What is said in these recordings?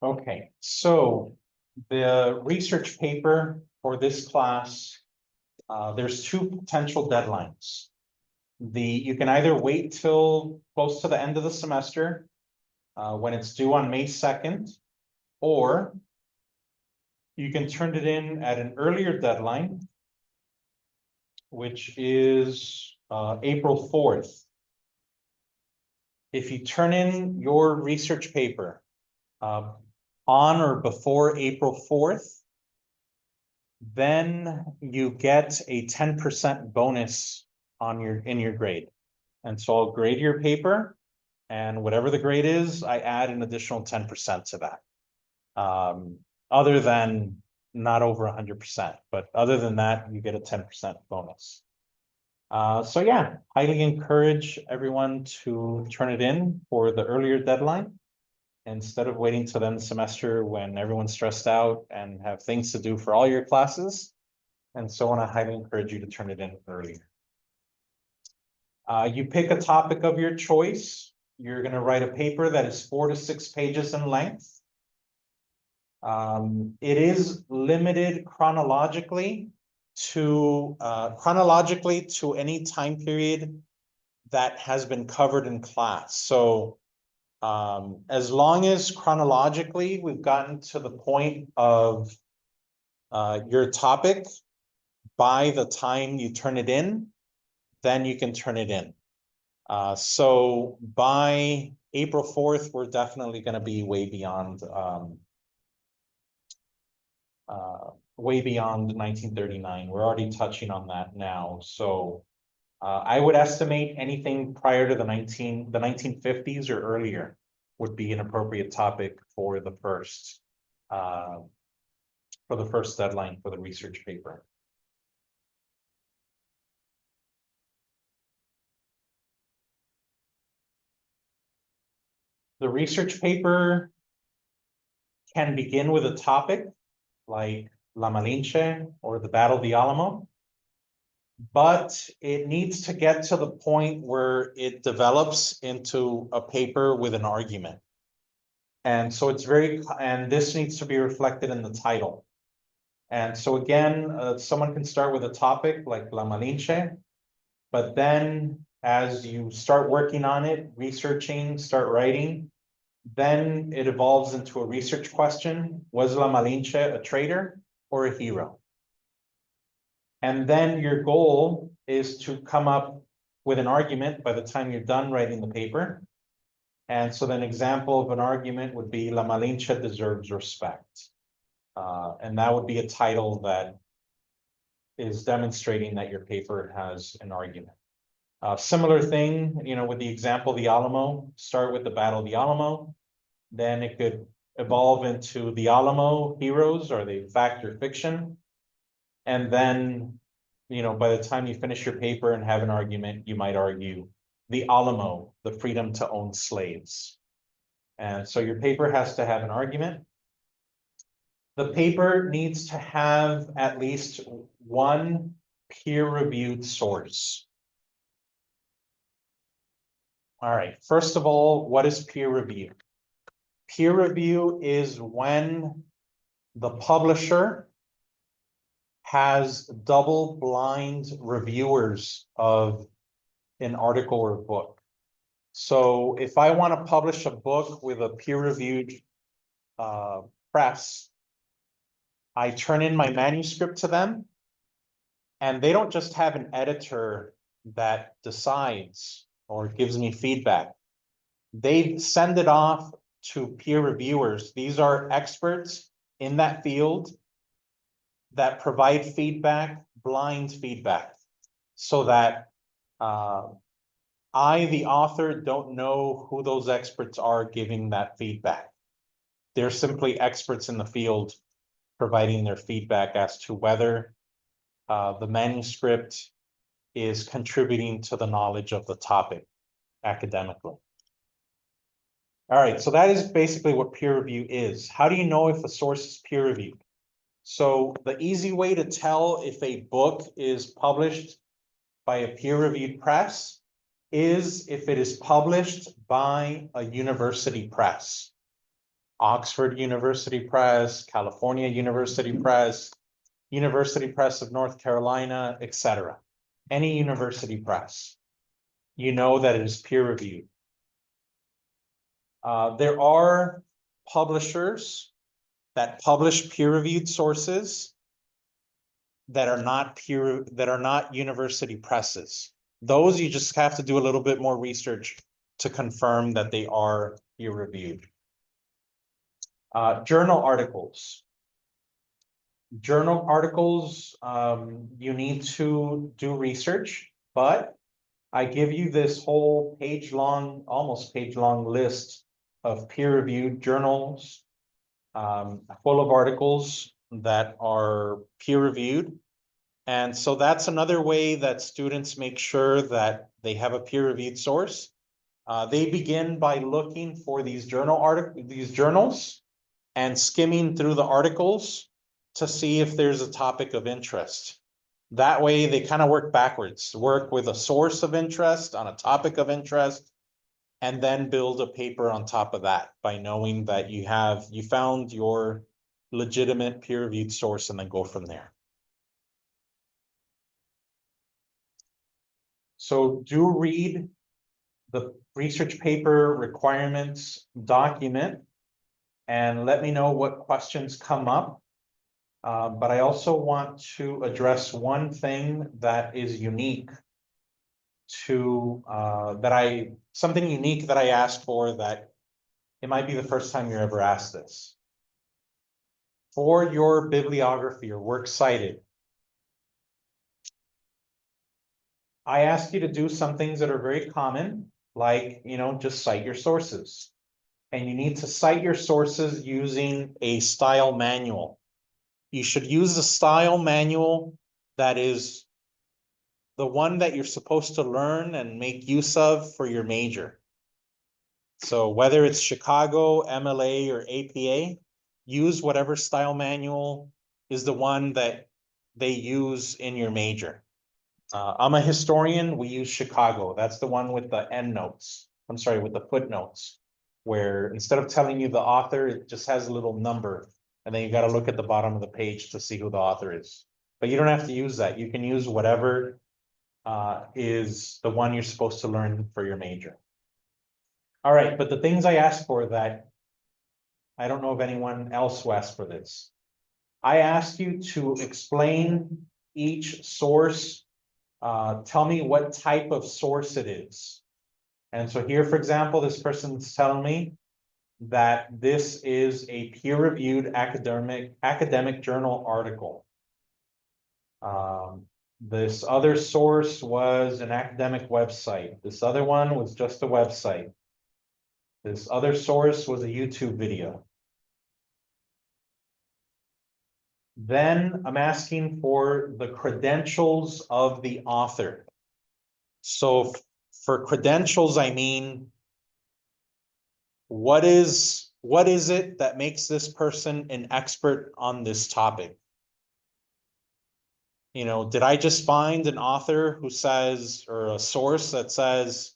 Okay, so the research paper for this class, there's two potential deadlines. You can either wait till close to the end of the semester, when it's due on May 2nd, or you can turn it in at an earlier deadline, which is April 4th. If you turn in your research paper on or before April 4th, then you get a 10% bonus on in your grade. And so I'll grade your paper, and whatever the grade is, I add an additional 10% to that. Other than not over 100%, but other than that, you get a 10% bonus. So yeah, highly encourage everyone to turn it in for the earlier deadline, instead of waiting till the end of the semester when everyone's stressed out and have things to do for all your classes. And so on, I highly encourage you to turn it in earlier. You pick a topic of your choice. You're going to write a paper that is 4 to 6 pages in length. It is limited chronologically to any time period that has been covered in class. So as long as chronologically we've gotten to the point of your topic by the time you turn it in, then you can turn it in. So by April 4th, we're definitely going to be way beyond 1939. We're already touching on that now. So I would estimate anything prior to the 1950s or earlier would be an appropriate topic for the first deadline for the research paper. The research paper can begin with a topic like La Malinche or the Battle of the Alamo, but it needs to get to the point where it develops into a paper with an argument. And so and this needs to be reflected in the title. And so again, someone can start with a topic like La Malinche, but then as you start working on it, researching, start writing, then it evolves into a research question. Was La Malinche a traitor or a hero? And then your goal is to come up with an argument by the time you're done writing the paper. And so then an example of an argument would be La Malinche deserves respect. And that would be a title that is demonstrating that your paper has an argument. Similar thing, with the example of the Alamo, start with the Battle of the Alamo. Then it could evolve into the Alamo heroes, are they fact or fiction? And then, by the time you finish your paper and have an argument, you might argue the Alamo, the freedom to own slaves. And so your paper has to have an argument. The paper needs to have at least one peer-reviewed source. All right, first of all, what is peer review? Peer review is when the publisher has double-blind reviewers of an article or book. So if I want to publish a book with a peer-reviewed press, I turn in my manuscript to them, and they don't just have an editor that decides or gives me feedback. They send it off to peer reviewers. These are experts in that field that provide feedback, blind feedback, so that I, the author, don't know who those experts are giving that feedback. They're simply experts in the field providing their feedback as to whether the manuscript is contributing to the knowledge of the topic academically. All right, so that is basically what peer review is. How do you know if a source is peer reviewed? So the easy way to tell if a book is published by a peer-reviewed press is if it is published by a university press. Oxford University Press, California University Press, University Press of North Carolina, etc. Any university press, you know that it is peer reviewed. There are publishers that publish peer reviewed sources that are not university presses. Those you just have to do a little bit more research to confirm that they are peer reviewed. Journal articles. Journal articles, you need to do research, but I give you this whole page-long, almost page-long list of peer-reviewed journals, full of articles that are peer-reviewed. And so that's another way that students make sure that they have a peer-reviewed source. They begin by looking for these journals and skimming through the articles to see if there's a topic of interest. That way they kind of work backwards, work with a source of interest on a topic of interest, and then build a paper on top of that by knowing that you found your legitimate peer-reviewed source, and then go from there. So do read the research paper requirements document and let me know what questions come up. But I also want to address one thing that is unique to something unique that I asked for, that it might be the first time you're ever asked this. For your bibliography or works cited, I ask you to do some things that are very common, like, just cite your sources. And you need to cite your sources using a style manual. You should use the style manual that is the one that you're supposed to learn and make use of for your major. So whether it's Chicago, MLA, or APA, use whatever style manual is the one that they use in your major. I'm a historian, we use Chicago. That's the one with the endnotes. I'm sorry, with the footnotes, where instead of telling you the author, it just has a little number. And then you got to look at the bottom of the page to see who the author is. But you don't have to use that. You can use whatever is the one you're supposed to learn for your major. All right, but the things I asked for that, I don't know of anyone else who asked for this. I asked you to explain each source. Tell me what type of source it is. And so here, for example, this person's telling me that this is a peer-reviewed academic journal article. This other source was an academic website. This other one was just a website. This other source was a YouTube video. Then I'm asking for the credentials of the author. So for credentials, I mean, what is it that makes this person an expert on this topic? Did I just find an author who says, or a source that says,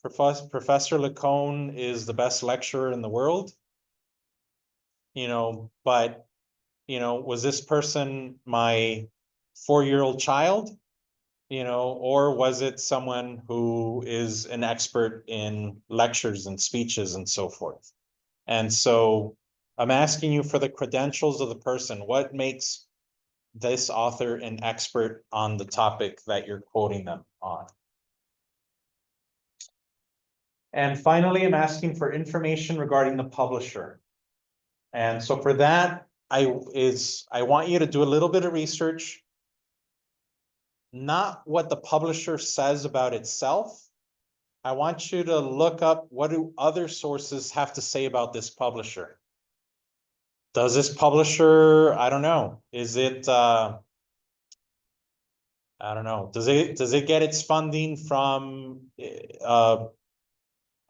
Professor Licon is the best lecturer in the world? But, was this person my 4-year-old child? Or was it someone who is an expert in lectures and speeches and so forth? And so I'm asking you for the credentials of the person. What makes this author an expert on the topic that you're quoting them on? And finally, I'm asking for information regarding the publisher. And so for that, I want you to do a little bit of research, not what the publisher says about itself. I want you to look up, what do other sources have to say about this publisher? Does this publisher, I don't know, is it, I don't know, does it get its funding from, I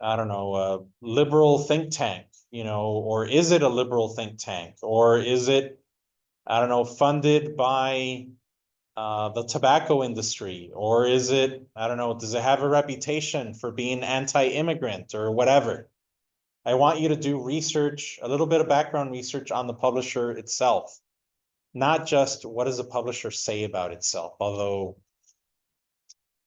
don't know, a liberal think tank, or is it a liberal think tank? Or is it, I don't know, funded by the tobacco industry? Or is it, I don't know, does it have a reputation for being anti-immigrant or whatever? I want you to do research, a little bit of background research on the publisher itself. Not just what does the publisher say about itself, although,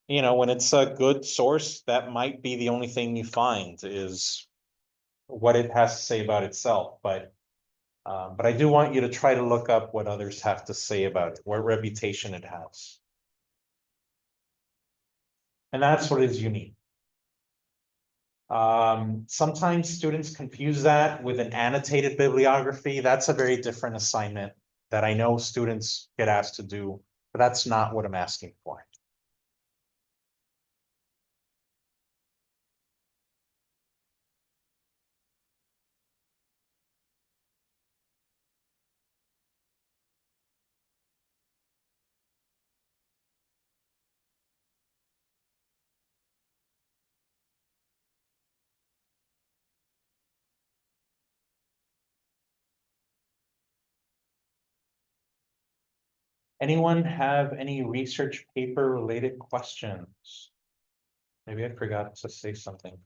when it's a good source, that might be the only thing you find is what it has to say about itself, but I do want you to try to look up what others have to say about it, what reputation it has. And that's what is unique. Sometimes students confuse that with an annotated bibliography. That's a very different assignment that I know students get asked to do, but that's not what I'm asking for. Anyone have any research paper related questions? Maybe I forgot to say something.